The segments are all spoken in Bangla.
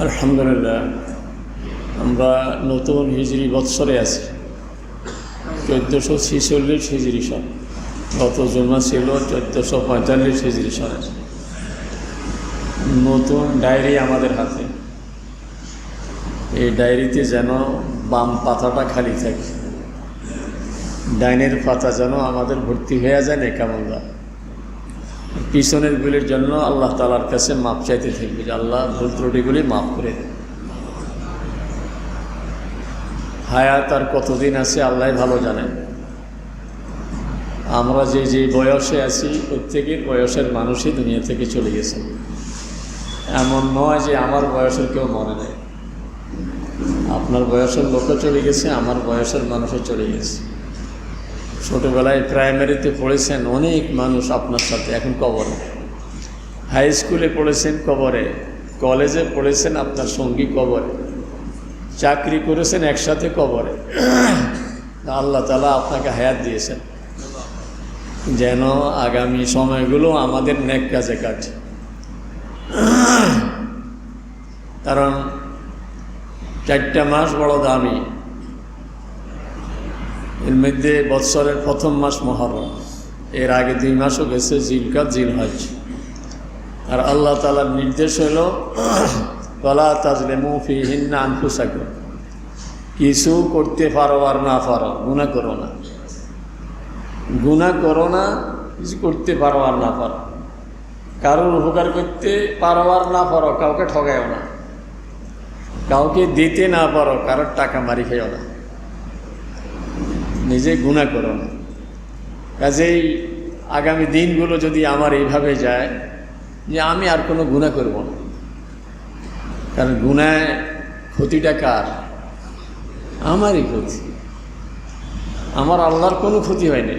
আলহামদুলিল্লাহ, আমরা নতুন হিজরি বৎসরে আছি 1446 হিজরি সন। গত জুমা ছিল 1445 হিজরি সনে। নতুন ডায়েরি আমাদের হাতে। এই ডায়েরিতে যেন বাম পাতাটা খালি থাকে, ডাইনের পাতা যেন আমাদের ভর্তি হয়ে যায় নেকামলরা। পিছনের গুলির জন্য আল্লাহ তাআলার কাছে মাপ চাইতে থাকবে যে আল্লাহ ভুল ত্রুটিগুলি মাফ করে দেন। হায়াত আর কতদিন আছে আল্লাহ ভালো জানেন। আমরা যে বয়সে আছি প্রত্যেকের বয়সের মানুষই দুনিয়া থেকে চলে গেছে। এমন নয় যে আমার বয়সের কেউ মনে নেই। আপনার বয়সের লোকও চলে গেছে, আমার বয়সের মানুষও চলে গেছে। ছোটোবেলায় প্রাইমারিতে পড়েছেন অনেক মানুষ আপনার সাথে, এখন কবরে। হাই স্কুলে পড়েছেন কবরে, কলেজে পড়েছেন আপনার সঙ্গী কবরে, চাকরি করেছেন একসাথে কবরে। আল্লাহ তাআলা আপনাকে হায়াত দিয়েছেন যেন আগামী সময়গুলো আমাদের নেক কাজে কাটে। কারণ 4টা মাস বড় দামি। এর মধ্যে বৎসরের প্রথম মাস মুহররম, এর আগে 2 মাসও গেছে, জিলকাদ জিলহজ। আর আল্লাহ তাআলার নির্দেশ হলো ওয়ালা তাজলিমু ফীহিন্না আনফুসাকুম, কিছু করতে পারো আর না পারো গুনাহ করো না, গুনাহ করো না, কিছু করতে পারো আর না পারো, কারোর উপকার করতে পারো আর না পারো, কাউকে ঠগায়ও না, কাউকে দিতে না পারো, কারোর টাকা মারি খেয়েও না, নিজে গুনাহ করো না। কাজেই আগামী দিনগুলো যদি আমার এইভাবে যায় যে আমি আর কোনো গুনাহ করব না, কারণ গুনায় ক্ষতিটা কার? আমারই ক্ষতি। আমার আল্লাহর কোনো ক্ষতি হয়নি,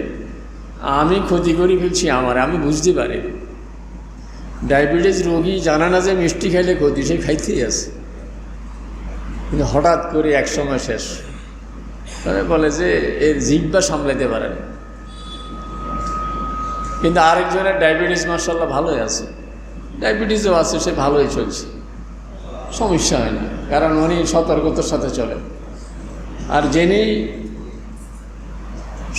আমি ক্ষতি করে ফেলছি আমার, আমি বুঝতে পারি। ডায়াবেটিস রোগী জানে না যে মিষ্টি খাইলে ক্ষতি, সে খাইতেই আছে, কিন্তু হঠাৎ করে এক সময় শেষ বলে যে এর জিহ্বা সামলাইতে পারে না। কিন্তু আরেকজনের ডায়াবেটিস মাশাআল্লাহ ভালোই আছে, ডায়াবেটিসও আছে, সে ভালোই চলছে, সমস্যা হয় না, কারণ উনি সতর্কতার সাথে চলেন। আর যিনি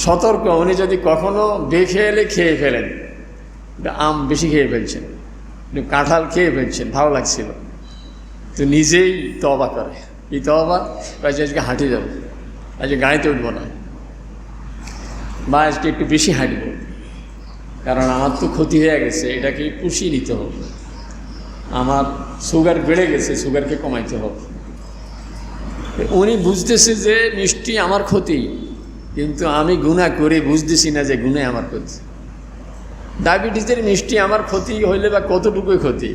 সতর্ক, উনি যদি কখনো বেখেয়ালে খেয়ে ফেলেন, আম বেশি খেয়ে ফেলছেন, কাঁঠাল খেয়ে ফেলছেন, ভালো লাগছিল, তো নিজেই তওবা করে। এই তওবা, আজকে হাঁটে যাবো, আজকে গাড়িতে উঠবো না, বা আজকে একটু বেশি হাঁটবো, কারণ আমার তো ক্ষতি হয়ে গেছে, এটাকে পুষিয়ে নিতে হবে। আমার সুগার বেড়ে গেছে, সুগারকে কমাইতে হবে। উনি বুঝতেছে যে মিষ্টি আমার ক্ষতি, কিন্তু আমি গুনাহ করে বুঝতেছি না যে গুনাহ আমার ক্ষতি। ডায়াবেটিসের মিষ্টি আমার ক্ষতি হইলে বা কতটুকুই ক্ষতি,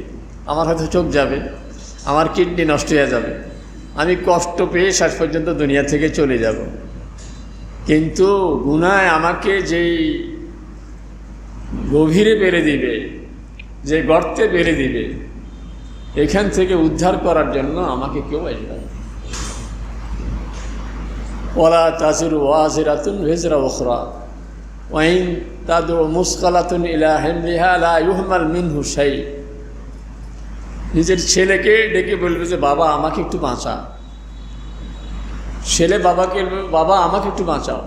আমার হয়তো চোখ যাবে, আমার কিডনি নষ্ট হয়ে যাবে, আমি কষ্ট পেয়ে শেষ পর্যন্ত দুনিয়া থেকে চলে যাব। কিন্তু গুনাহ আমাকে যেই গভীরে বেড়ে দিবে, যে গর্তে বেড়ে দিবে, এখান থেকে উদ্ধার করার জন্য আমাকে কেউ আসবে না। ওয়ালা তাজিরু ওয়াজিরাতুন ভিজরা উখরা ওয়া ইন তাদউ মুসকালাতুন ইলা হিমলিহা লা ইউহমাল মিনহু শাই। নিজের ছেলেকে ডেকে বলবে যে বাবা আমাকে একটু বাঁচা, ছেলে বাবাকে বলবে বাবা আমাকে একটু বাঁচাও,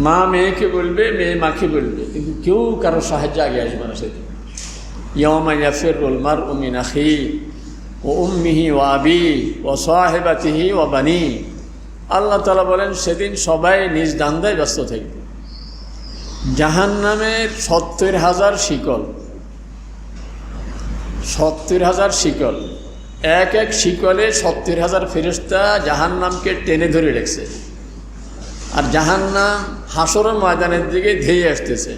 মা মেয়েকে বলবে, মেয়ে মাকে বলবে, কিন্তু কেউ কারো সাহায্যে আগে আসবে না। সেদিন ইয়াওমা ইয়াফিরুল মারউ মিন আখিহি ওয়া উম্মিহি ওয়া আবিহি ওয়া সাহিবাতিহি ওয়া বানি। আল্লাহ তাআলা বলেন সেদিন সবাই নিজ দান্দায় ব্যস্ত থাকবে। জাহান্নামের 70,000 শিকল, 70,000 শিকল, এক এক শিকলে 70,000 ফেরেশতা জাহান্নামকে টেনে ধরে রেখেছে। আর জাহান্নাম হাসরের ময়দানের দিকে ধেয়ে আসতেছে।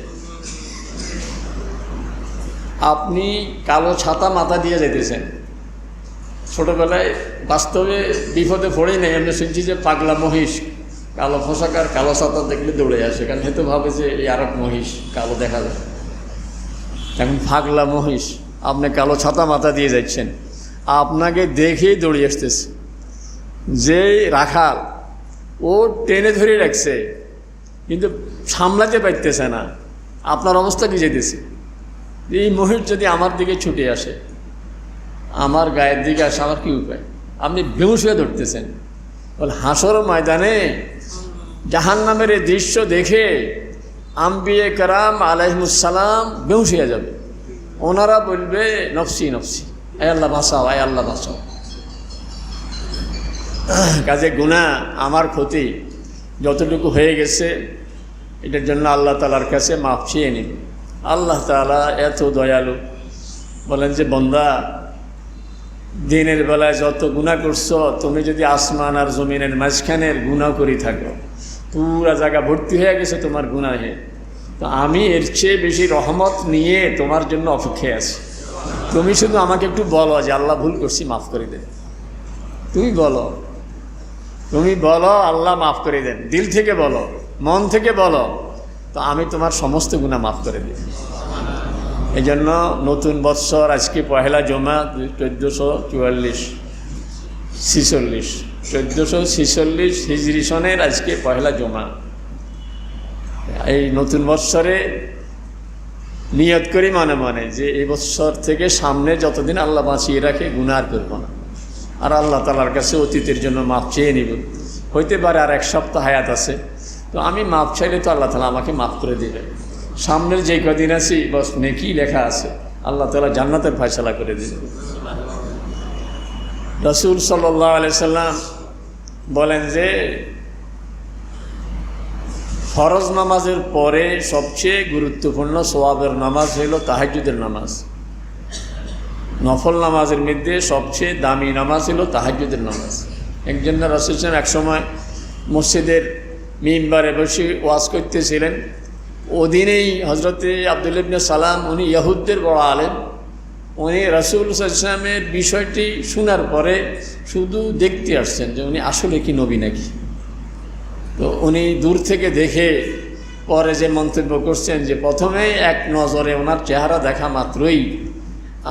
আপনি কালো ছাতা মাথা দিয়ে যেতেছেন। ছোটোবেলায় বাস্তবে বিপদে পড়েই নেই, আমরা শুনছি যে পাগলা মহিষ কালো পোশাক আর কালো ছাতা দেখলে দৌড়ে আসে, কারণ হেতু ভাবে যে এই আরব মহিষ কালো দেখা যায়। এখন পাগলা মহিষ, আপনি কালো ছাতা মাথা দিয়ে যাচ্ছেন, আপনাকে দেখেই দৌড়ে আসতেছে। যে রাখাল ও টেনে ধরে রাখছে, কিন্তু সামলাতে পারতেছে না, আপনার অবস্থা কি যেতেছে। এই মহিষ যদি আমার দিকে ছুটে আসে, আমার গায়ের দিকে আসা আমার কী উপায়? আপনি বেহুশ হয়ে ধরতেছেন। বলে হাসর ময়দানে জাহান্নামের এই দৃশ্য দেখে আম্বিয়ে কেরাম আলাইহিমুসসালাম বেহুশ হয়ে যাবে। ওনারা বলবে নফসি নফসি, আয় আল্লাহ বাঁচাও, আয় আল্লাহ বাঁচাও। কাজে গুনাহ, আমার ক্ষতি যতটুকু হয়ে গেছে এটার জন্য আল্লাহ তাআলার কাছে মাফ চেয়ে নিন। আল্লাহ তাআলা এত দয়ালু, বলেন যে বন্দা, দিনের বেলায় যত গুনাহ করছো, তুমি যদি আসমান আর জমিনের মাঝখানের গুনাহ করি থাকো, পুরা জায়গা ভর্তি হয়ে গেছে তোমার গুনাহে, তো আমি এর চেয়ে বেশি রহমত নিয়ে তোমার জন্য অপেক্ষায় আছি। তুমি শুধু আমাকে একটু বলো যে আল্লাহ ভুল করছি, মাফ করে দেন। তুমি বলো আল্লাহ মাফ করে দেন, দিল থেকে বলো, মন থেকে বলো, তো আমি তোমার সমস্ত গুনাহ মাফ করে দিই। এই জন্য নতুন বৎসর আজকে পহেলা জমা 1446 হিজরি সনের আজকে পহেলা জমা। এই নতুন বৎসরে নিয়ত করি মনে মনে যে এই বৎসর থেকে সামনে যতদিন আল্লাহ বাঁচিয়ে রাখে গুনাহ আর করব না, আর আল্লাহ তাআলার কাছে অতীতের জন্য মাফ চেয়ে নিব। হইতে পারে আর 1 সপ্তাহ হায়াত আছে, তো আমি মাফ চাইলে তো আল্লাহ তাআলা আমাকে মাফ করে দেবে। সামনের যে কদিন আছি বস নেকি লেখা আছে, আল্লাহ তাআলা জান্নাতের ফয়সালা করে দেবে। রাসূল সাল্লাল্লাহু আলাইহি সাল্লাম বলেন যে ফরজ নামাজের পরে সবচেয়ে গুরুত্বপূর্ণ সওয়াবের নামাজ হইল তাহাজ্জুদের নামাজ। নফল নামাজের মধ্যে সবচেয়ে দামি নামাজ হলো তাহাজ্জুদের নামাজ। একজন রাসূল এক সময় মসজিদের মিম্বারে বসে ওয়াজ করতেছিলেন। ওদিনেই হজরতে আব্দুল্লাহ ইবনে সালাম, উনি ইহুদদের বড় আলেম, উনি রাসূল সাল্লাল্লাহু আলাইহি ওয়াসাল্লামের বিষয়টি শোনার পরে শুধু দেখতে আসছেন যে উনি আসলে কি নবী নাকি। তো উনি দূর থেকে দেখে পরে যে মন্তব্য করছেন যে প্রথমেই এক নজরে ওনার চেহারা দেখা মাত্রই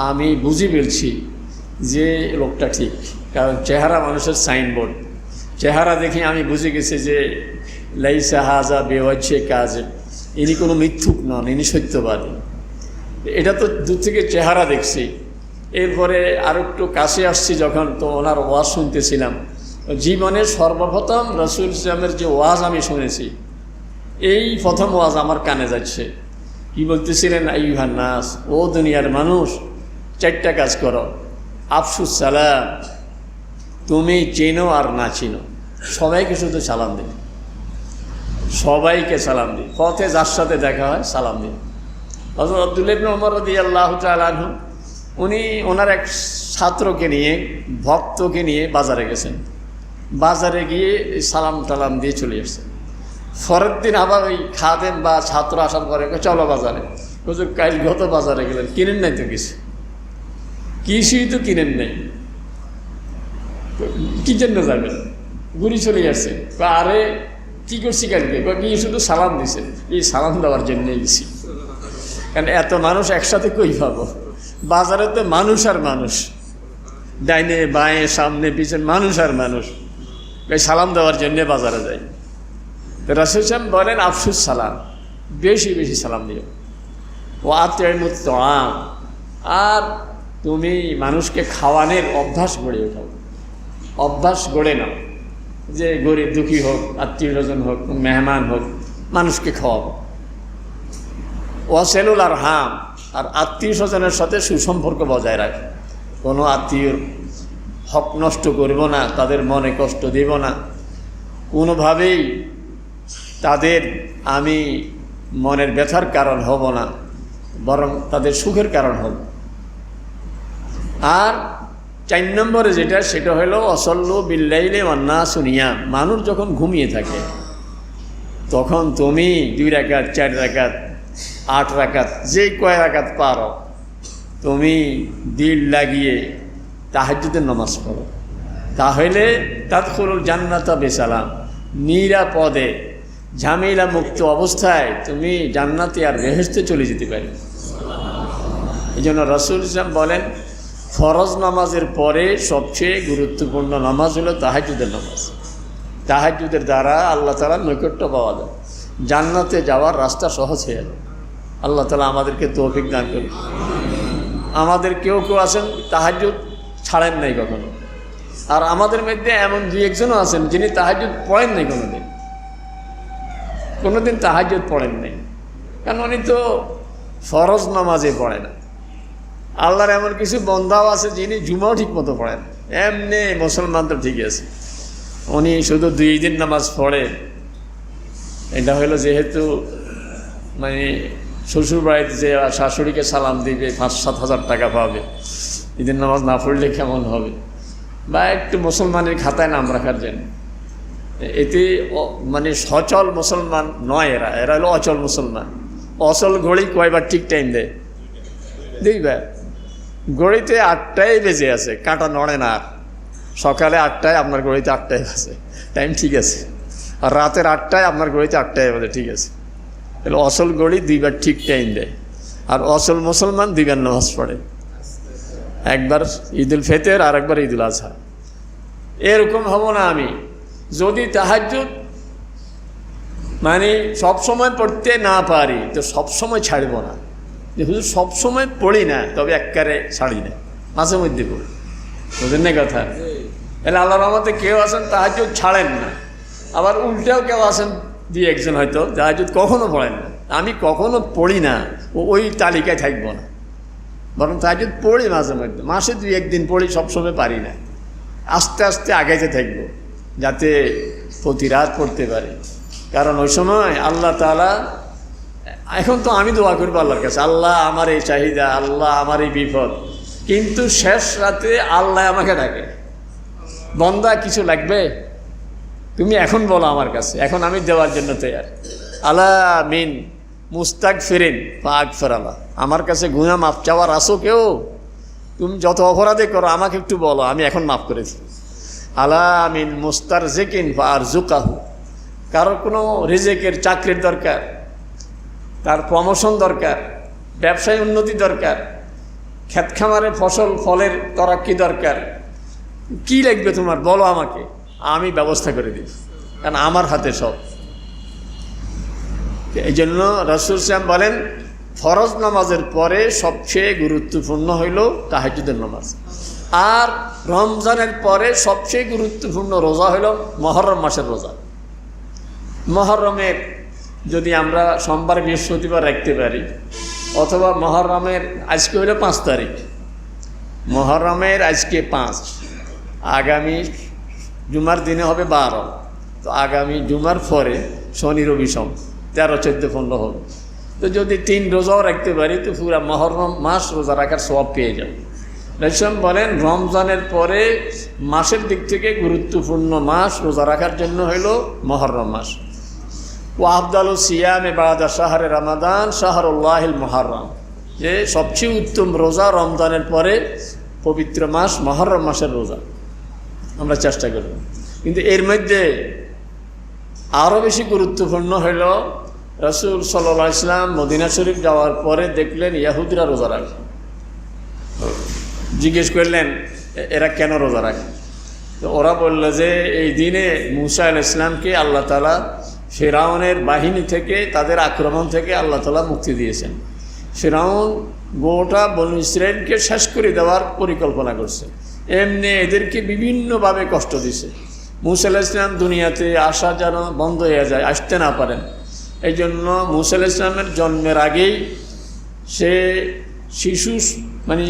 আমি বুঝি ফেলছি যে লোকটা ঠিক, কারণ চেহারা মানুষের সাইনবোর্ড। চেহারা দেখে আমি বুঝে গেছি যে লাইসা হাজা বেওয়াজে কাজে, ইনি কোনো মিথ্যুক নন, ইনি সত্যবাদী। এটা তো দূর থেকে চেহারা দেখছি। এরপরে আর একটু কাছে আসছি যখন, তো ওনার ওয়াজ শুনতেছিলাম। জীবনের সর্বপ্রথম রাসূল ইসলামের যে ওয়াজ আমি শুনেছি, এই প্রথম ওয়াজ আমার কানে যাচ্ছে। কি বলতেছিলেন? আইয়ুহান নাস, ও দুনিয়ার মানুষ, 4টা কাজ করো। আফসুস সালাম, তুমি চেনো আর না চিনো সবাইকে শুধু সালাম দিন, সবাইকে সালাম দিন। পথে যার সাথে দেখা হয় সালাম দিন। হযরত আব্দুল্লাহ ইবনে ওমর রাদিয়াল্লাহু তাআলা আনহু, উনি ওনার এক ছাত্রকে নিয়ে, ভক্তকে নিয়ে বাজারে গেছেন। বাজারে গিয়ে সালাম টালাম দিয়ে চলে এসছেন। পরের দিন আবার ওই খাদেম বা ছাত্র আসার পরে চলো বাজারে। হুজুর কাল গত বাজারে গেলেন, কিনেন নাই তো কিছুই তো কিনেন নাই, কি জন্য যাবেন? ঘুরি চলে আসছে। আরে কি করছি কালকে? কি শুধু সালাম দিছে। এই সালাম দেওয়ার জন্যই গেছি, কারণ এত মানুষ একসাথে কই পাবো? বাজারে তো মানুষ আর মানুষ, ডাইনে বাঁয়ে সামনে পিছনে মানুষ আর মানুষ, এই সালাম দেওয়ার জন্যে বাজারে যাই। তো রাসূল সাল্লাল্লাহু বলেন আফসুস সালাম, বেশি বেশি সালাম দিও। ও আতিমুত তাআম, আর তুমি মানুষকে খাওয়ানোর অভ্যাস গড়ে ওঠাও, অভ্যাস গড়ে নাও যে গরিব দুঃখী হোক, আত্মীয় স্বজন হোক, মেহমান হোক, মানুষকে খাওয়াবো। ওয়াসিলুল আরহাম, আর আত্মীয় স্বজনের সাথে সুসম্পর্ক বজায় রাখে। কোনো আত্মীয়র হক নষ্ট করব না, তাদের মনে কষ্ট দেব না, কোনোভাবেই তাদের আমি মনের ব্যথার কারণ হব না, বরং তাদের সুখের কারণ হব। আর 4 নম্বরে যেটা, সেটা হলো অসল্লু বিল্লাইলি ওয়ান্নাসু নিয়াম। মানুষ যখন ঘুমিয়ে থাকে তখন তুমি 2 রাকাত, 4 রাকাত, 8 রাকাত, যে কয় রাকাত পারো তুমি দিল লাগিয়ে তাহাজ্জুদের নামাজ পড়ো। তাহলে তাদখুলুল জান্নাতা বিসালাম, নিরাপদে ঝামেলা মুক্ত অবস্থায় তুমি জান্নাতে আর বেহেশতে চলে যেতে পারবে। এই জন্য রাসূল সাল্লাল্লাহু বলেন ফরজ নামাজের পরে সবচেয়ে গুরুত্বপূর্ণ নামাজ হলো তাহাজ্জুদের নামাজ। তাহাজ্জুদের দ্বারা আল্লাহ তাআলার নৈকট্য পাওয়া যায়, জান্নাতে যাওয়ার রাস্তা সহজ হয়ে যায়। আল্লাহ তাআলা আমাদেরকে তৌফিক দান করুন। আমাদের কেউ কেউ আছেন তাহাজ্জুদ ছাড়েন নাই কখনো। আর আমাদের মধ্যে এমন দুই একজনও আছেন যিনি তাহাজ্জুদ পড়েন নাই কোনোদিন তাহাজ্জুদ পড়েন নাই, কারণ উনি তো ফরজ নামাজে পড়ে না। আল্লাহর এমন কিছু বন্দাও আছে যিনি জুমাও ঠিক মতো পড়েন, এমনি মুসলমান তো ঠিক আছে, উনি শুধু 2 দিন নামাজ পড়ে। এটা হলো যেহেতু মানে শ্বশুর বাড়িতে যে শাশুড়িকে সালাম দিবে 5-7 হাজার টাকা পাবে, ঈদের নামাজ না পড়লে কেমন হবে, বা একটু মুসলমানের খাতায় নাম রাখার জন্য। এতে মানে সচল মুসলমান নয়, এরা হলো অচল মুসলমান। অচল ঘড়ি কয়বার ঠিক টাইম দেয়? 2 বার। ঘড়িতে 8টায় বেজে আছে, কাঁটা নড়ে না। আর সকালে 8টায় আপনার ঘড়িতে 8টায় বাজে, টাইম ঠিক আছে। আর রাতের 8টায় আপনার ঘড়িতে 8টায় বাজে, ঠিক আছে। তাহলে অসল ঘড়ি 2 বার ঠিক টাইম দেয়। আর অসল মুসলমান 2 বার নামাজ পড়ে, একবার ঈদুল ফিতর আর একবার ঈদুল আজহা। এরকম হব না আমি যদি তাহাজ্জুদ মানে সবসময় পড়তে না পারি, তো সবসময় ছাড়ব না। যে হুজুর সবসময় পড়ি না, তবে একবারে ছাড়ি না, মাঝে মধ্যে পড়ি। বুঝলেন না কথা? তাহলে আল্লাহর রহমতে কেউ আছেন তাহাজ্জুদ ছাড়েন না, আবার উল্টাও কেউ আছেন 2-1 হয়তো তাহাজ্জুদ কখনো পড়েন না। আমি কখনো পড়ি না, ওই তালিকায় থাকবো না, বরং তাহাজ্জুদ পড়ি মাঝে মধ্যে, মাসে 2-1 দিন পড়ি, সবসময় পারি না। আস্তে আস্তে আগাইতে থাকবো যাতে প্রতি রাত পড়তে পারি। কারণ ওই সময় আল্লাহ তাআলা, এখন তো আমি দোয়া করবো আল্লাহর কাছে, আল্লাহ আমার এই চাহিদা, আল্লাহ আমার এই বিপদ, কিন্তু শেষ রাতে আল্লাহ আমাকে ডাকে, বন্দা কিছু লাগবে তুমি এখন বলো আমার কাছে, এখন আমি দেওয়ার জন্য তৈরি। আলা মিন মুস্তাগফিরিন ফাগফিরাল্লাহ, আমার কাছে গুনাহ মাফ চাওয়ার আসো কেউ? তুমি যত অপরাধে করো আমাকে একটু বলো, আমি এখন মাফ করে দিই। আলা মিন মুস্তারজিকিন ফারজুকাহু, কারো কোনো রিজেকের চাকরির দরকার, তার প্রমোশন দরকার, ব্যবসায় উন্নতি দরকার, ক্ষেত খামারে ফসল ফলের তরাক্কি দরকার, কি লাগবে তোমার বলো আমাকে, আমি ব্যবস্থা করে দিই, কারণ আমার হাতে সব। এই জন্য রাসূল সাল্লাল্লাহু আলাইহি ওয়াসাল্লাম বলেন ফরজ নামাজের পরে সবচেয়ে গুরুত্বপূর্ণ হইল তাহাজ্জুদের নামাজ। আর রমজানের পরে সবচেয়ে গুরুত্বপূর্ণ রোজা হইল মুহররম মাসের রোজা। মুহররমের যদি আমরা সোমবার বৃহস্পতিবার রাখতে পারি, অথবা মুহররমের আজকে হইল 5 তারিখ, মুহররমের আজকে 5, আগামী জুমার দিনে হবে 12, তো আগামী জুমার পরে শনি রবি সোম 13, 14, 15 হবে। তো যদি 3 রোজাও রাখতে পারি তো পুরা মুহররম মাস রোজা রাখার সওয়াব পেয়ে যাব। রাসূল বলেন রমজানের পরে মাসের দিক থেকে গুরুত্বপূর্ণ মাস রোজা রাখার জন্য হইল মুহররম মাস। ওয়া আফদালু সিয়ামে বাদা শাহরে রমাদান শাহরুল্লাহিল মুহররম, যে সবচেয়ে উত্তম রোজা রমজানের পরে পবিত্র মাস মুহররম মাসের রোজা আমরা চেষ্টা করব। কিন্তু এর মধ্যে আরও বেশি গুরুত্বপূর্ণ হইল রাসূল সাল্লাল্লাহু আলাইহি ওয়াসাল্লাম মদিনা শরীফ যাওয়ার পরে দেখলেন ইহুদিরা রোজা রাখে। জিজ্ঞেস করলেন এরা কেন রোজা রাখে? তো ওরা বলল যে এই দিনে মুসা আলাইহিস সালামকে আল্লাহ তাআলা ফিরআউনের বাহিনী থেকে, তাদের আক্রমণ থেকে আল্লাহ তাআলা মুক্তি দিয়েছেন। ফিরআউন গোটা বনু ইসরাইলকে শেষ করে দেওয়ার পরিকল্পনা করছে, এমনি এদেরকে বিভিন্নভাবে কষ্ট দিছে। মুসা আলাইহিস সালাম দুনিয়াতে আসা যেন বন্ধ হয়ে যায়, আসতে না পারেন। এই জন্য মুসা আলাইহিস সালামের জন্মের আগেই সে শিশু মানে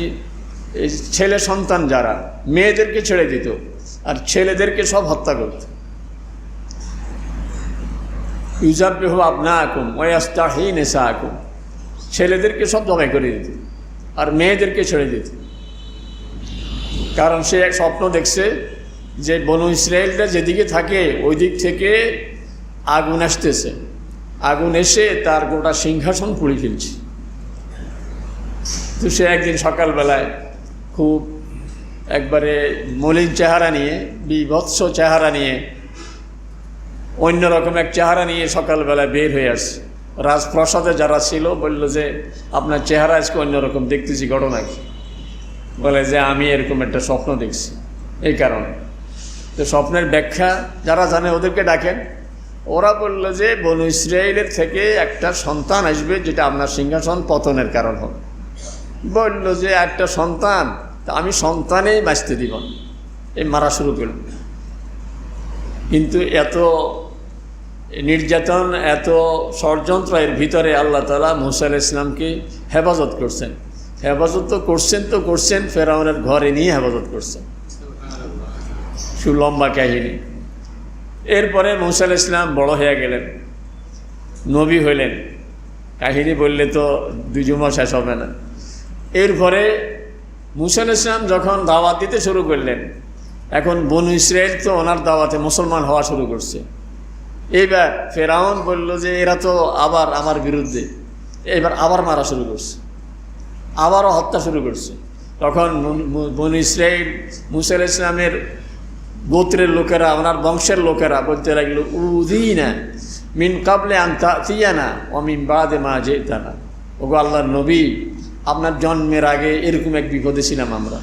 ছেলে সন্তান যারা, মেয়েদেরকে ছেড়ে দিত আর ছেলেদেরকে সব হত্যা করত। ইউযাব্বিহু আবনাআকুম ওয়া ইস্তাহয়ী নিসাআকুম, ছেলেদেরকে সব জবাই করে দিত আর মেয়েদেরকে ছেড়ে দিত। কারণ সে এক স্বপ্ন দেখছে যে বনু ইসরায়েলরা যেদিকে থাকে ওই দিক থেকে আগুন আসতেছে, আগুন এসে তার গোটা সিংহাসন পুড়ে ফেলছে। তো সে একদিন সকালবেলায় খুব একবারে মলিন চেহারা নিয়ে, বিভৎস চেহারা নিয়ে, অন্যরকম এক চেহারা নিয়ে সকালবেলায় বের হয়ে আসছে। রাজপ্রাসাদে যারা ছিল বলল যে আপনার চেহারা আজকে অন্যরকম দেখতেছি, ঘটনা কি? বলে যে আমি এরকম একটা স্বপ্ন দেখছি, এই কারণে। তো স্বপ্নের ব্যাখ্যা যারা জানে ওদেরকে ডাকেন। ওরা বলল যে বনু ইসরায়েলের থেকে একটা সন্তান আসবে যেটা আপনার সিংহাসন পতনের কারণ হবে। বলল যে একটা সন্তান তা আমি সন্তানেই বাঁচতে দিব না, এই মারা শুরু করল। কিন্তু এত নির্যাতন, এত ষড়যন্ত্র এর ভিতরে আল্লাহ তাআলা মূসা আলাইহিস সালামকে হেফাজত করছেন। হেফাজত তো করছেন ফেরাউনের ঘরে নিয়ে হেফাজত করছেন। সুলম্বা কাহিনী। এরপরে মূসা আলাইহিস সালাম বড় হয়ে গেলেন, নবী হইলেন। কাহিনী বললে তো 2 জুমা শেষ হবে না। এরপরে মূসা আলাইহিস সালাম যখন দাওয়াত দিতে শুরু করলেন, এখন বনু ইসরায়েল তো ওনার দাওয়াতে মুসলমান হওয়া শুরু করছে। এইবার ফেরাউন বলল যে এরা তো আবার আমার বিরুদ্ধে, এবার আবার মারা শুরু করছে, আবারও হত্যা শুরু করছে। তখন বনু ইসরায়েল মূসা আলাইহিস সালামের গোত্রের লোকেরা, ওনার বংশের লোকেরা বলতে লাগলো, উযিনা মিন কাবলে আন তাতিয়ানা ওয়া মিন বাদে মা জিতানা। ওগো আল্লাহর নবী, আপনার জন্মের আগে এরকম এক বিপদে ছিলাম আমরা,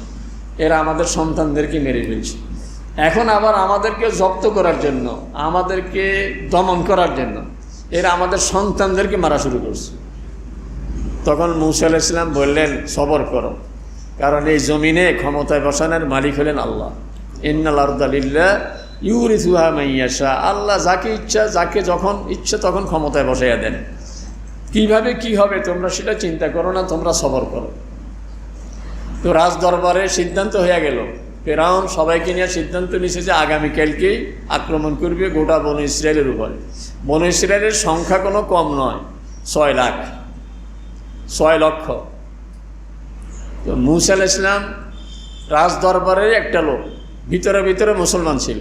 এরা আমাদের সন্তানদেরকে মেরে ফেলছে, এখন আবার আমাদেরকে জব্দ করার জন্য, আমাদেরকে দমন করার জন্য এরা আমাদের সন্তানদেরকে মারা শুরু করছে। তখন মূসা আলাইহিস সালাম বললেন, সবর করো, কারণ এই জমিনে ক্ষমতায় বসানোর মালিক হলেন আল্লাহ। ইন্নাল আরদা লিল্লাহ ইউরিসুহা মান ইয়াশা। আল্লাহ যাকে ইচ্ছা, যাকে যখন ইচ্ছা তখন ক্ষমতায় বসাইয়া দেন। কিভাবে কি হবে তোমরা সেটা চিন্তা করো না, তোমরা সবর করো। তো রাজ দরবারে সিদ্ধান্ত হয়ে গেল, ফেরাউন সবাইকে নিয়ে সিদ্ধান্ত নিয়েছে যে আগামীকালকেই আক্রমণ করবে গোটা বনু ইসরায়েলের উপরে। বনু ইসরায়েলের সংখ্যা কোনো কম নয়, 6 লাখ, 6 লক্ষ। তো মূসা আলাইহিস সালাম রাজ দরবারের একটা লোক, ভিতরে ভিতরে মুসলমান ছিল।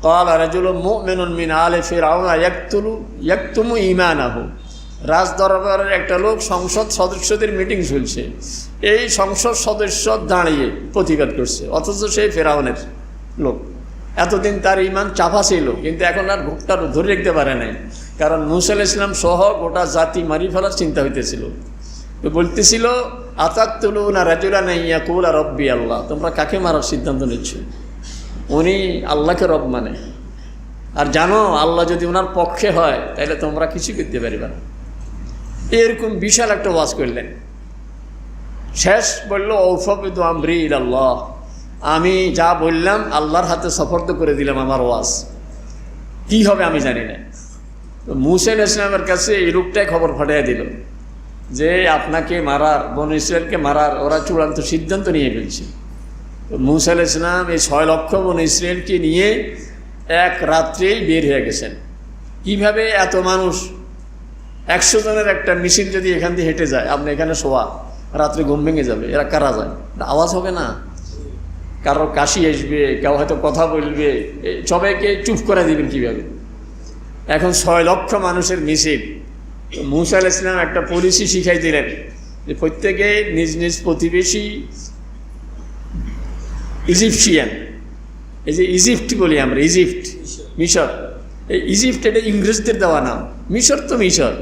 ক্বালা রাজুলুম মুমিনুন মিন আলি ফিরআউনা ইয়াকতুমু ঈমানাহু। রাজ দরবারের একটা লোক, সংসদ সদস্যদের মিটিং চলছে, এই সংসদ সদস্য দাঁড়িয়ে প্রতিবাদ করছে, অথচ সেই ফেরাউনের লোক। এতদিন তার ঈমান চাপা ছিল, কিন্তু এখন আর ভোগটা ধরে রাখতে পারে নাই, কারণ মূসা আলাইহিস সালাম সহ গোটা জাতি মারি ফেলার চিন্তা হইতেছিল। তো বলতেছিল, আতাকতুলুনা রাজুলান ইয়াকুলা রব্বি আল্লাহ। তোমরা কাকে মারার সিদ্ধান্ত নিচ্ছ? উনি আল্লাহকে রব মানে, আর জানো আল্লাহ যদি ওনার পক্ষে হয় তাহলে তোমরা কিছু করতে পারবে না। এরকম বিশাল একটা ওয়াজ করলেন। শেষ বলল, ঔফবিদু আমরি ইলাল্লাহ। আমি যা বললাম আল্লাহর হাতে সফর্দ করে দিলাম আমার ওয়াজ, কি হবে আমি জানি না। তো মূসা আলাইহিস সালামের কাছে এই লোকটাই খবর পাঠিয়ে দিল যে আপনাকে মারার, বনু ইসরায়েলকে মারার ওরা চূড়ান্ত সিদ্ধান্ত নিয়ে ফেলছে। তো মূসা আলাইহিস সালাম এই 6 লক্ষ বনু ইসরায়েলকে নিয়ে এক রাত্রেই বের হয়ে গেছেন। কিভাবে এত মানুষ, 100 জনের একটা মিছিল যদি এখান দিয়ে হেঁটে যায়, আপনি এখানে শোয়া, রাত্রে ঘুম ভেঙে যাবে। এরা কারা যায়? আওয়াজ হবে না, কারো কাশি আসবে, কেউ হয়তো কথা বলবে, সবাইকে চুপ করে দিবেন কীভাবে? এখন 6 লক্ষ মানুষের মিছিল। মূসা আলাইহিস সালাম একটা পলিসি শিখাই দিলেন যে প্রত্যেকে নিজ নিজ প্রতিবেশী ইজিপশিয়ান, এই যে ইজিপ্ট বলি আমরা, ইজিপ্ট, মিশর, এই ইজিপ্ট এটা ইংরেজদের দেওয়া নাম, মিশর তো মিশর,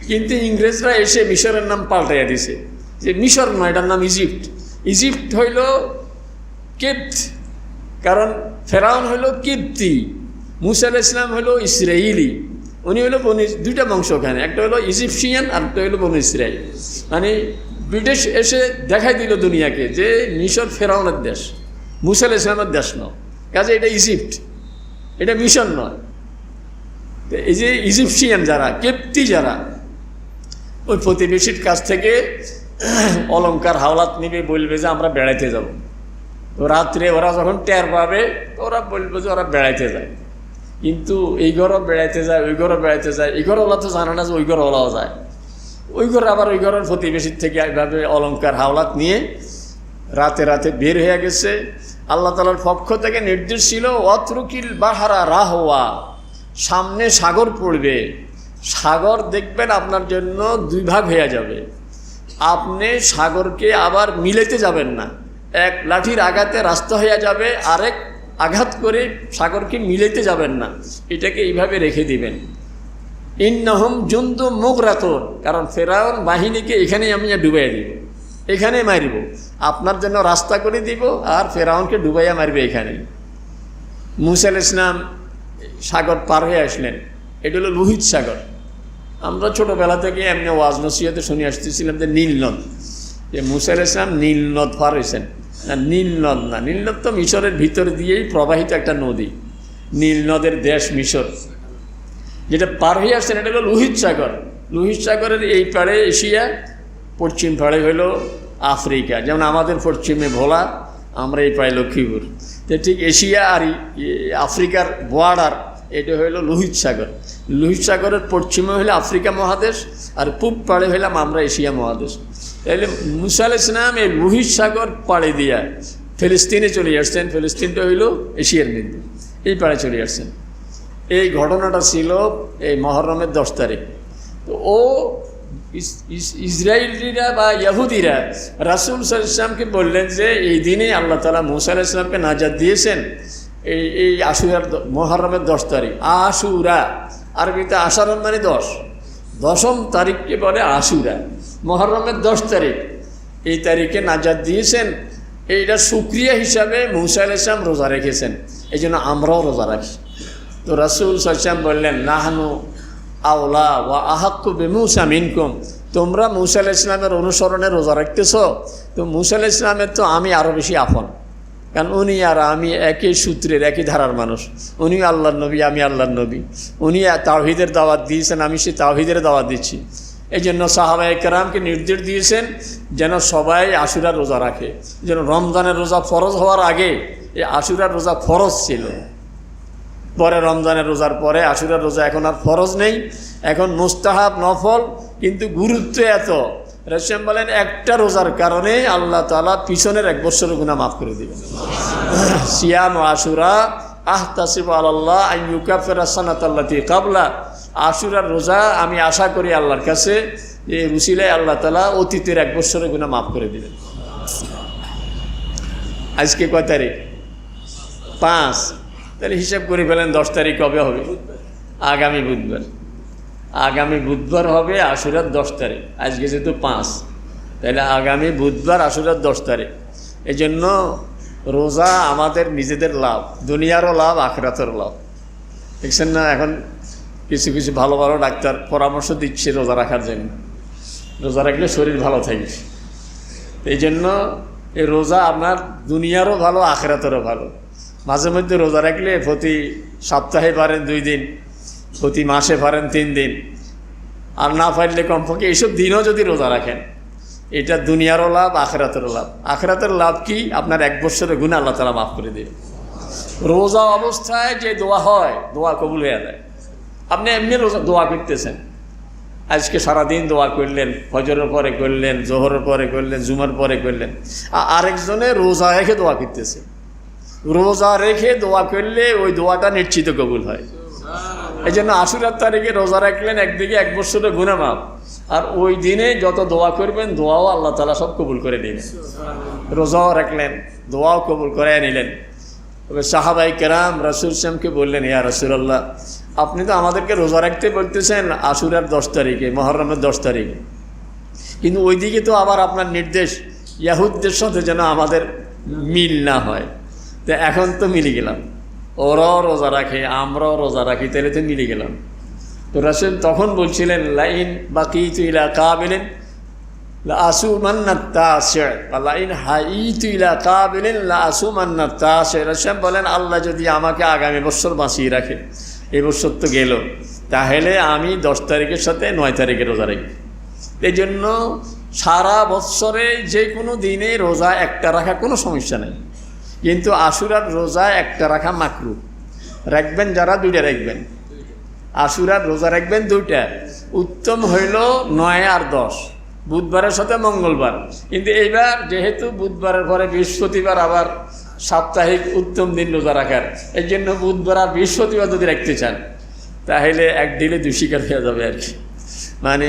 কিন্তু ইংরেজরা এসে মিশরের নাম পাল্টাইয়া দিছে, যে মিশর নয়, এটার নাম ইজিপ্ট। ইজিপ্ট হইল কিপ্ত, কারণ ফেরাউন হইল কিপ্তি, মূসা আলাইহিস সালাম হইল ইসরায়েলি। উনি হইল দুইটা বংশ ওখানে, একটা হলো ইজিপশিয়ান আর একটা হইল বনু ইসরায়েল। মানে ব্রিটিশ এসে দেখাই দিল দুনিয়াকে যে মিশর ফেরাউনের দেশ, মূসা আলাইহিস সালামের দেশ নয়, কাজে এটা ইজিপ্ট, এটা মিশর নয়। তো এই যে ইজিপশিয়ান যারা, কেপ্তি যারা, ওই প্রতিবেশীর কাছ থেকে অলঙ্কার হাওলাত নিবে, বলবে যে আমরা বেড়াইতে যাব। তো রাত্রে ওরা যখন টের পাবে ওরা বলবে যে ওরা বেড়াইতে যায়, কিন্তু এই ঘরও বেড়াইতে যায়, ওই ঘরও বেড়াইতে যায়। এই ঘরওয়ালা তো জানে না যে ওই ঘরওয়ালাও যায়, ওই ঘর আবার ওই ঘরের প্রতিবেশীর থেকে এইভাবে অলঙ্কার হাওলাত নিয়ে রাতে রাতে বের হয়ে গেছে। আল্লাহ তাআলার পক্ষ থেকে নির্দেশ ছিল, অত্রুকিল বাহারা রাহওয়া, সামনে সাগর পড়বে, সাগর দেখবেন আপনার জন্য 2 ভাগ হয়ে যাবে। আপনি সাগরকে আবার মিলাতে যাবেন না, এক লাঠির আঘাতে রাস্তা হয়ে যাবে, আরেক আঘাত করে সাগরকে মিলাতে যাবেন না, এটাকে এইভাবে রেখে দিবেন। ইন্নাহুম জুনদুম মুগরাতুন, কারণ ফেরাউন বাহিনীকে এখানেই আমি ডুবাইয়া দিব, এখানে মারিব, আপনার জন্য রাস্তা করে দিব, আর ফেরাউনকে ডুবাইয়া মারবে এখানে। মূসা আলাইহিস সালাম সাগর পার হয়ে আসলেন, এটা হলো লোহিত সাগর। আমরা ছোটোবেলা থেকে এমনি ওয়াজ নসিহতে শুনে আসতেছিলাম যে নীল নদ, যে মূসা আলাইহিস সালাম নীল নদ পার হয়েছেন। না, নীল নদ না, নীল নদ তো মিশরের ভিতর দিয়েই প্রবাহিত একটা নদী। নীল নদের দেশ মিশর। যেটা পার হয়ে আসছেন এটা হলো লোহিত সাগর। লোহিত সাগরের এই পাড়ে এশিয়া, পশ্চিম পাড়ে হলো আফ্রিকা। যেমন আমাদের পশ্চিমে ভোলা, আমরা এই পাড়ে লক্ষ্মীপুর। তো ঠিক এশিয়া আর আফ্রিকার বর্ডার এটা হইল লোহিত সাগর। লোহিত সাগরের পশ্চিমে হইলে আফ্রিকা মহাদেশ, আর পূব পাড়ে হইলাম আমরা এশিয়া মহাদেশ। তাহলে মুসা আলাইহিস সালাম এই লোহিত সাগর পাড়ে দিয়া ফিলিস্তিনে চলে আসছেন। ফিলিস্তিনটা হইল এশিয়ার মধ্যে, এই পাড়ে চলে আসছেন। এই ঘটনাটা ছিল এই মহরমের 10 তারিখ। তো ও ইসরায়েলিরা বা ইহুদিরা রাসূল সাল্লাল্লাহু আলাইহি ওয়াসাল্লামকে বললেন যে এই দিনে আল্লাহ তাআলা মুসা আলাইহিস সালামকে নাজাত দিয়েছেন। এই আশুরার মহরমের 10 তারিখ। আশুরা আরবিতে আশারন মানে 10, 10ম তারিখকে বলে আশুরা। মহরমের 10 তারিখ, এই তারিখে নাজাত দিয়েছেন। এইটা শুকরিয়া হিসাবে মুসা আলাইহিস সালাম রোজা রেখেছেন, এই জন্য আমরাও রোজা রাখি। তো রাসূল সাল্লাল্লাহু আলাইহি ওয়াসাল্লাম বললেন, নাহনু আওলা ওয়া আহাক্কু বিমূসা মিনকুম, তোমরা মুসা আলাইহিস সালামের অনুসরণে রোজা রাখতেছ। তো মুসা আলাইহিস সালামের তো আমি আরও বেশি আপন, কারণ উনি আর আমি একই সূত্রের একই ধারার মানুষ। উনি আল্লাহর নবী, আমি আল্লাহর নবী। উনি তাওহীদের দাওয়াত দিয়েছেন, আমি সেই তাওহীদের দাওয়াত দিচ্ছি। এই জন্য সাহাবায়ে কেরামকে নির্দেশ দিয়েছেন যেন সবাই আশুরার রোজা রাখে। যেন রমজানের রোজা ফরজ হওয়ার আগে এই আশুরার রোজা ফরজ ছিল। পরে রমজানের রোজার পরে আশুরার রোজা এখন আর ফরজ নেই, এখন মুস্তাহাব নফল। কিন্তু গুরুত্ব এত, রাসূল বলেন একটা রোজার কারণে আল্লাহ তাআলা পিছনের 1 বছরের গুনাহ মাফ করে দিবেন। সিয়াম আশুরা আহতাসিবু আলাল্লাহ আন ইউকাফিরা সানাতাল্লাতী ক্বাবলা। আশুরার রোজা আমি আশা করি আল্লাহর কাছে যে রুসিলায় আল্লাহ তাআলা অতীতের 1 বছরের গুনাহ মাফ করে দিবেন। আজকে কয় তারিখ? 5। তাহলে হিসাব করে ফেলেন 10 তারিখ কবে হবে? আগামী বুধবার। আগামী বুধবার হবে আশুরার 10 তারিখ। আজকে যেহেতু 5, তাহলে আগামী বুধবার আশুরার 10 তারিখ। এই জন্য রোজা আমাদের নিজেদের লাভ, দুনিয়ারও লাভ, আখিরাতেরও লাভ। দেখছেন না, এখন কিছু কিছু ভালো ভালো ডাক্তার পরামর্শ দিচ্ছে রোজা রাখার জন্য। রোজা রাখলে শরীর ভালো থাকে। এই জন্য এই রোজা আপনার দুনিয়ারও ভালো, আখিরাতেরও ভালো। মাঝে মধ্যে রোজা রাখলে প্রতি সপ্তাহে পারেন 2 দিন, প্রতি মাসে পারেন 3 দিন, আর না পারলে কমপক্ষে এইসব দিনও যদি রোজা রাখেন, এটা দুনিয়ারও লাভ, আখিরাতেরও লাভ। আখিরাতের লাভ কি? আপনার 1 বছরের গুনাহ আল্লাহ তাআলা মাফ করে দেবে। রোজা অবস্থায় যে দোয়া হয়, দোয়া কবুল হয়ে যায়। আপনি এমনি রোজা দোয়া করতেছেন, আজকে সারাদিন দোয়া করলেন, ফজরের পরে করলেন, জোহরের পরে করলেন, জুমার পরে করলেন। আরেকজনে রোজা রেখে দোয়া করতেছে। রোজা রেখে দোয়া করলে ওই দোয়াটা নিশ্চিত কবুল হয়। এই জন্য আশুরার তারিখে রোজা রাখলেন, একদিকে 1 বছরের গুনাহ মাফ, আর ওই দিনে যত দোয়া করবেন দোয়াও আল্লাহ তাআলা সব কবুল করে নেবেন। রোজাও রাখলেন, দোয়াও কবুল করে নিলেন। তবে সাহাবায়ে কেরাম রাসূল সাল্লাল্লাহু বললেন, ইয়া রাসূলুল্লাহ, আপনি তো আমাদেরকে রোজা রাখতে বলতেছেন আশুরার 10 তারিখে, মহরমের 10 তারিখে, কিন্তু ওইদিকে তো আবার আপনার নির্দেশ ইয়াহুদদের সাথে যেন আমাদের মিল না হয়। তো এখন তো মিলে গেলাম, ওরাও রোজা রাখে, আমরাও রোজা রাখি, তাহলে তো মিলে গেলাম। তো রাসূল তখন বলছিলেন, লাইন বাকিতু ইলা কাবিলিন লা আসুমান্না তাসি', লাইন হাইতু ইলা কাবিলিন লা আসুমান্না তাসি'। রাসূল বলেন, আল্লাহ যদি আমাকে আগামী বছর বাঁচিয়ে রাখে, এই বছর তো গেল, তাহলে আমি 10 তারিখের সাথে 9 তারিখে রোজা রাখি। এই জন্য সারা বৎসরে যে কোনো দিনে রোজা একটা রাখা কোনো সমস্যা নেই, কিন্তু আশুরার রোজা একটা রাখা মাকরুহ। রাখবেন যারা 2টা রাখবেন, আশুরার রোজা রাখবেন 2টা। উত্তম হইল 9 আর 10, বুধবারের সাথে মঙ্গলবার। কিন্তু এইবার যেহেতু বুধবারের পরে বৃহস্পতিবার আবার সাপ্তাহিক উত্তম দিন রোজা রাখার, এই জন্য বুধবার আর বৃহস্পতিবার যদি রাখতে চান তাহলে 1 দিলে 2 শিকার হয়ে যাবে আর কি। মানে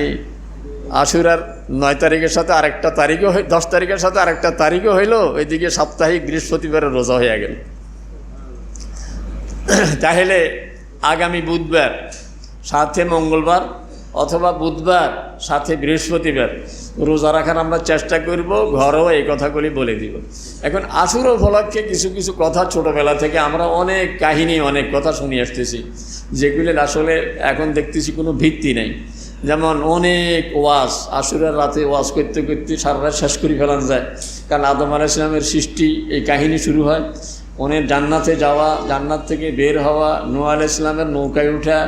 আশুরার 9 তারিখের সাথে আরেকটা তারিখও 10 তারিখের সাথে আরেকটা তারিখও হইলো, ওইদিকে সাপ্তাহিক বৃহস্পতিবারের রোজা হয়ে গেল। তাহলে আগামী বুধবার সাথে মঙ্গলবার অথবা বুধবার সাথে বৃহস্পতিবার রোজা রাখার আমরা চেষ্টা করব, ঘরেও এই কথাগুলি বলে দিব। এখন আশুরা উপলক্ষে কিছু কিছু কথা ছোটোবেলা থেকে আমরা অনেক কাহিনী, অনেক কথা শুনে আসতেছি, যেগুলি আসলে এখন দেখতেছি কোনো ভিত্তি নেই। যেমন অনেক ওয়াজ, আশুরার রাতে ওয়াজ করতে করতে সারা রাত শেষ করে ফেলানো যায়। কারণ আদম আলাইহিস সালামের সৃষ্টি এই কাহিনী শুরু হয়, ওনের জান্নাতে যাওয়া, জান্নাত থেকে বের হওয়া, নূহ আলাইহিস সালামের নৌকায় ওঠা,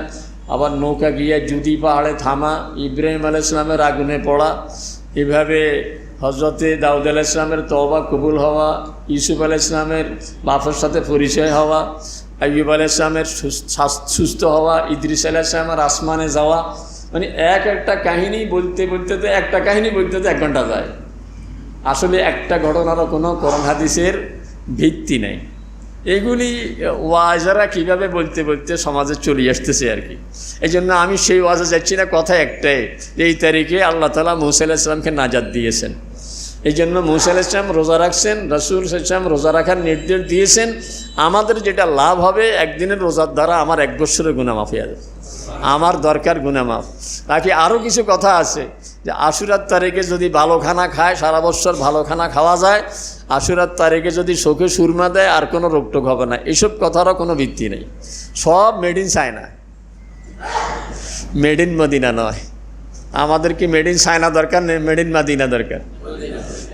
আবার নৌকা গিয়ে জুদি পাহাড়ে থামা, ইব্রাহিম আলাইহিস সালামের আগুনে পড়া, এভাবে হজরতে দাউদ আলাইহিস সালামের তওবা কবুল হওয়া, ইউসুফ আলাইহিস সালামের বাপের সাথে পরিচয় হওয়া, আইয়ুব আলাইহিস সালামের সুস্থ হওয়া, ইদ্রিস আলাইহিস সালামের আসমানে যাওয়া, মানে এক একটা কাহিনী বলতে বলতে তো একটা কাহিনী বলতে তো 1 ঘন্টা যায়। আসলে একটা ঘটনারও কোনো কোরআন হাদিসের ভিত্তি নেই। এগুলি ওয়াজরা কীভাবে বলতে বলতে সমাজে চলে আসতেছে আর কি। এই জন্য আমি সেই ওয়াজে যাচ্ছি না, কথা একটাই, এই তারিখে আল্লাহ তাআলা মূসা আলাইহিস সালামকে নাজাত দিয়েছেন। এই জন্য মূসা আলাইহিস সালাম রোজা রাখছেন, রাসূল সাল্লাল্লাহু আলাইহি ওয়াসাল্লাম রোজা রাখার নির্দেশ দিয়েছেন। আমাদের যেটা লাভ হবে, একদিনের রোজার দ্বারা আমার 1 বছরের গুনাহ মাফ হয়ে যাবে, আমার দরকার গুনাহ মাফ। বাকি আরও কিছু কথা আছে যে আশুরার তারিখে যদি ভালো খানা খায়, সারা বছর ভালো খানা খাওয়া যায়, আশুরার তারিখে যদি চোখে সুরমা দেয় আর কোনো রোগটোক হবে না, এসব কথারও কোনো ভিত্তি নেই। সব made in China, made in Medina নয়। আমাদের কি মেড ইন চায়না দরকার নেই, মেড ইন মাদিনা দরকার,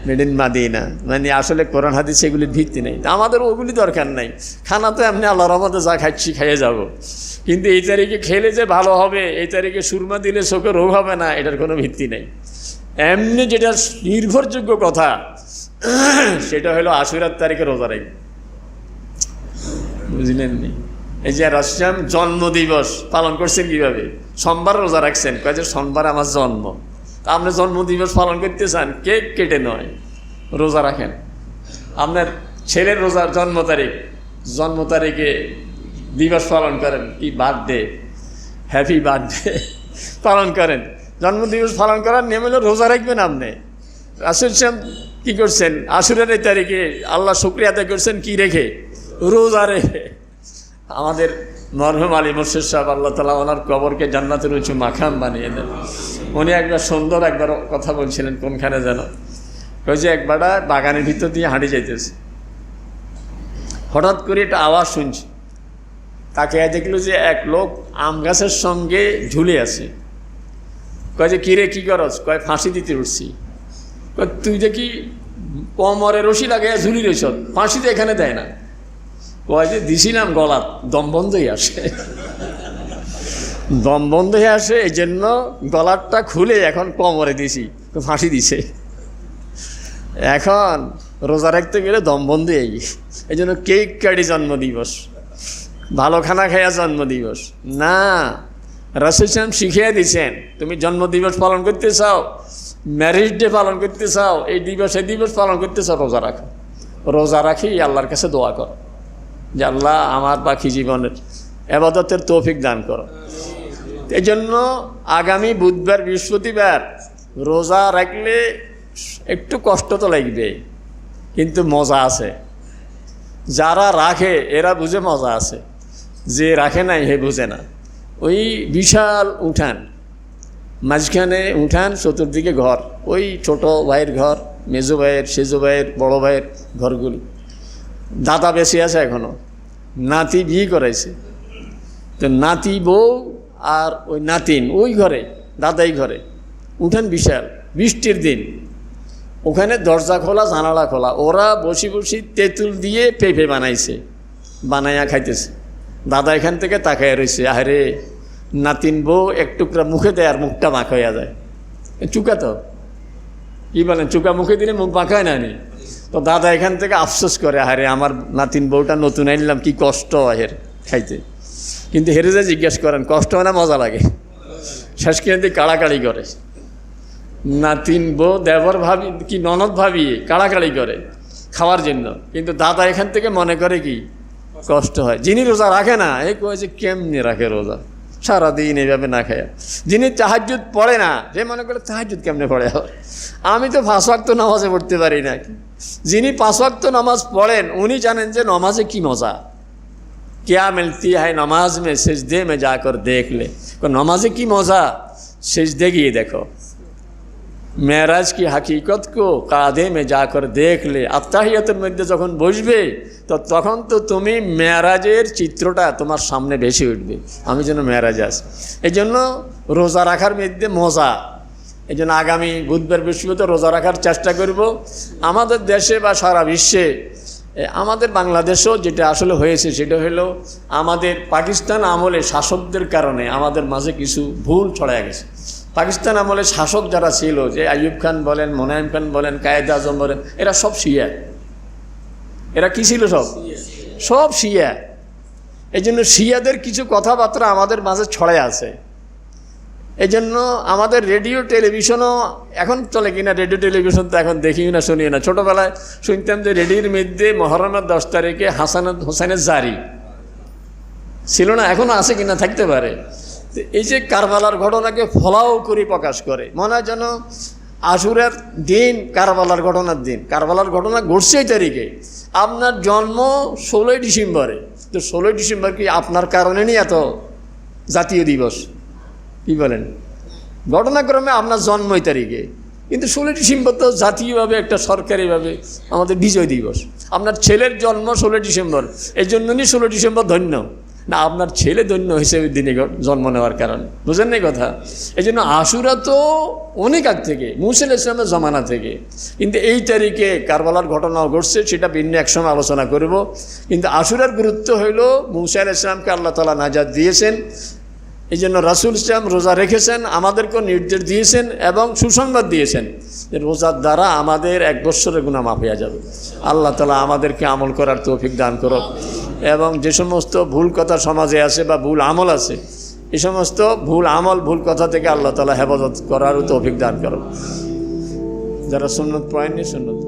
মেড ইন মাদিনা। মানে আসলে কোরআন হাদিস এগুলির ভিত্তি নেই, আমাদের ওগুলি দরকার নাই। খানা তো এমনি আল্লাহর রহমতে যা খাচ্ছি খাইয়ে যাব, কিন্তু এই তারিখে খেলে যে ভালো হবে, এই তারিখে সুরমা দিলে চোখে রোগ হবে না, এটার কোনো ভিত্তি নেই। এমনি যেটা নির্ভরযোগ্য কথা সেটা হলো আশুরার তারিখে রোজা রাখবে, বুঝলেন নি? এই যে রাসূল জন্মদিবস পালন করছেন কীভাবে? সোমবার রোজা রাখছেন, কয় যে সোমবার আমার জন্ম। তা আপনি জন্মদিবস পালন করতে চান, কেক কেটে নয়, রোজা রাখেন। আপনার ছেলের রোজার জন্ম তারিখে দিবস পালন করেন, কি বার্থডে, হ্যাপি বার্থডে পালন করেন। জন্মদিবস পালন করার নিয়ম হলো রোজা রাখবেন। আপনি রাসূল কী করছেন? আশুরার এই তারিখে আল্লাহ শুকরিয়া আদায় করছেন কি রেখে? রোজা রেখে। আমাদের মরহুম আলী মুর্শিদ সাহেব, আল্লাহ তাআলা ওনার কবরকে জান্নাতের উঁচু মাকাম বানিয়ে দেন। উনি একবার কথা বলছিলেন, কোনখানে যেন, ওই যে একবার বাগানের ভিতর দিয়ে হাঁটি যাইতেছে, হঠাৎ করে একটা আওয়াজ শুনছে। তাকে দেখলো যে এক লোক আম গাছের সঙ্গে ঝুলে আছে। কয় যে কিরে কি করছ? কয় ফাঁসি দিতে উঠছি। কয় তুই দেখি কোমরে রশি লাগাইয়া ঝুলি রয়েছ, ফাঁসি তো এখানে দেয় না। কয় যে দিছিলাম, গলাত দম বন্ধ হয়ে আসে, দম বন্ধ হয়ে আসে, এই জন্য গলারটা খুলে এখন কোমরে দিছি, ফাঁসি দিছে। এখন রোজা রাখতে গেলে দম বন্ধ হয়ে গেছে, এই জন্য কেক কাটি জন্মদিবস, ভালো খানা খাইয়া জন্মদিবস না। রাসূল সাল্লাল্লাহু শিখিয়ে দিয়েছেন, তুমি জন্মদিবস পালন করতে চাও, ম্যারেজ ডে পালন করতে চাও, এই দিবস পালন করতে চাও, রোজা রাখো। রোজা রাখি আল্লাহর কাছে দোয়া করো যে আল্লাহ আমার বাকি জীবনের ইবাদতের তৌফিক দান করো। এই জন্য আগামী বুধবার বৃহস্পতিবার রোজা রাখলে একটু কষ্ট তো লাগবে, কিন্তু মজা আছে। যারা রাখে এরা বুঝে মজা আছে, যে রাখে নাই হে বুঝে না। ওই বিশাল উঠান, মাঝখানে উঠান, চতুর্দিকে ঘর, ওই ছোট ভাইয়ের ঘর, মেজো ভাইয়ের, সেজো ভাইয়ের, বড় ভাইয়ের ঘরগুলি। দাদা বেঁচে আছে এখনও, নাতি বিয়ে করাইছে, তো নাতি বউ আর ওই নাতিন ওই ঘরে, দাদাই ঘরে। উঠান বিশাল, বৃষ্টির দিন, ওখানে দরজা খোলা, জানালা খোলা। ওরা বসি বসি তেঁতুল দিয়ে পেঁপে বানাইছে, বানাইয়া খাইতেছে। দাদা এখান থেকে তাকাইয়া রয়েছে, আরে নাতিন বউ এক টুকরা মুখে দেয় আর মুখটা মাখা হইয়া যায়। চুকা তো কি বলেন, চুকা মুখে দিলে মুখ মাখা হয় না নি? তো দাদা এখান থেকে আফসোস করে, আরে আমার নাতিন বউটা নতুন আনলাম, কি কষ্ট হয় এর খাইতে। কিন্তু হেরে যে জিজ্ঞেস করেন কষ্ট হয় না মজা লাগে? শেষ কিন্তু কাড়াকাড়ি করে, নাতিন বউ দেবর ভাবি কি ননদ ভাবি কাড়াকাড়ি করে খাওয়ার জন্য। কিন্তু দাদা এখান থেকে মনে করে কি কষ্ট হয়। যিনি রোজা রাখে না, এই কয়েছে কেমনি রাখে রোজা, সারাদিন এইভাবে না খায়। যিনি তাহাজ্জুদ পড়ে না, যে মনে করে তাহাজ্জুদ কেমনে পড়ে, আমি তো 5 ওয়াক্ত নামাজে পড়তে পারি না। যিনি 5 ওয়াক্ত নামাজ পড়েন উনি জানেন যে নামাজে কি মজা। क्या मिलती है नमाज में, सिजदे में जाकर देख ले। नामाजे की मजा, सिजदे गিয়ে দেখো। মেরাজ কি হাকিকত কো কাঁধে মে যা করে দেখলে, আত্তাহিয়াতের মধ্যে যখন বসবে তো তখন তো তুমি মেরাজের চিত্রটা তোমার সামনে বেশি উঠবে, আমি যেন মেরাজ আস। এই জন্য রোজা রাখার মধ্যে মজা। এই জন্য আগামী বুধবার বৃহস্পতিবার রোজা রাখার চেষ্টা করব। আমাদের দেশে বা সারা বিশ্বে, আমাদের বাংলাদেশেও যেটা আসলে হয়েছে সেটা হলো আমাদের পাকিস্তান আমলে শাসকদের কারণে আমাদের মাঝে কিছু ভুল ছড়ায় গেছে। পাকিস্তান আমলে শাসক যারা ছিল, যে আইয়ুব খান বলেন, মোনায়েম খান বলেন, কায়েদ আজম বলেন, এরা সব শিয়া। এরা কি ছিল? সব শিয়া। এই জন্য শিয়াদের কিছু কথাবার্তা আমাদের মাঝে ছড়ায় আছে। এই জন্য আমাদের রেডিও টেলিভিশনও এখন চলে কিনা, রেডিও টেলিভিশন তো এখন দেখি না, শুনি না। ছোটোবেলায় শুনতাম যে রেডিওর মধ্যে মহরমের 10 তারিখে হাসান হোসেনের জারি ছিল না, এখনও আছে কিনা থাকতে পারে। এই যে কারবালার ঘটনাকে ফলাও করে প্রকাশ করে, মনে হয় যেন আশুরার দিন কারবালার ঘটনার দিন। কারবালার ঘটনা ঘটছে এই তারিখে, আপনার জন্ম 16ই ডিসেম্বরে। তো 16ই ডিসেম্বর কি আপনার কারণে নিয়ে এত জাতীয় দিবস? কি বলেন? ঘটনাক্রমে আপনার জন্ম এই তারিখে, কিন্তু 16ই ডিসেম্বর তো জাতীয়ভাবে একটা সরকারিভাবে আমাদের বিজয় দিবস। আপনার ছেলের জন্ম 16ই ডিসেম্বর, এই জন্য নিয়ে 16ই ডিসেম্বর ধন্য না, আপনার ছেলে ধন্য হিসেবে দিনে জন্ম নেওয়ার কারণে। বুঝেন না কথা? এই জন্য আশুরা তো অনেক আগ থেকে, মুসা আলাইহিস সালামের জমানা থেকে। কিন্তু এই তারিখে কারবালার ঘটনাও ঘটছে, সেটা ভিন্ন একসময় আলোচনা করব। কিন্তু আশুরার গুরুত্ব হইল মুসা আলাইহিস সালামকে আল্লাহ তাআলা নাজাত দিয়েছেন, এই জন্য রাসূল ইসলাম রোজা রেখেছেন, আমাদেরকেও নির্দেশ দিয়েছেন এবং সুসংবাদ দিয়েছেন যে রোজার দ্বারা আমাদের 1 বৎসরের গুনাহ মাফ হয়ে যাবে। আল্লাহ তাআলা আমাদেরকে আমল করার তৌফিক দান করুন, এবং যে সমস্ত ভুল কথা সমাজে আছে বা ভুল আমল আছে, এই সমস্ত ভুল আমল ভুল কথা থেকে আল্লাহ তাআলা হেফাজত করারও তৌফিক দান করুন। যারা সুন্নত পড়েননি সুন্নত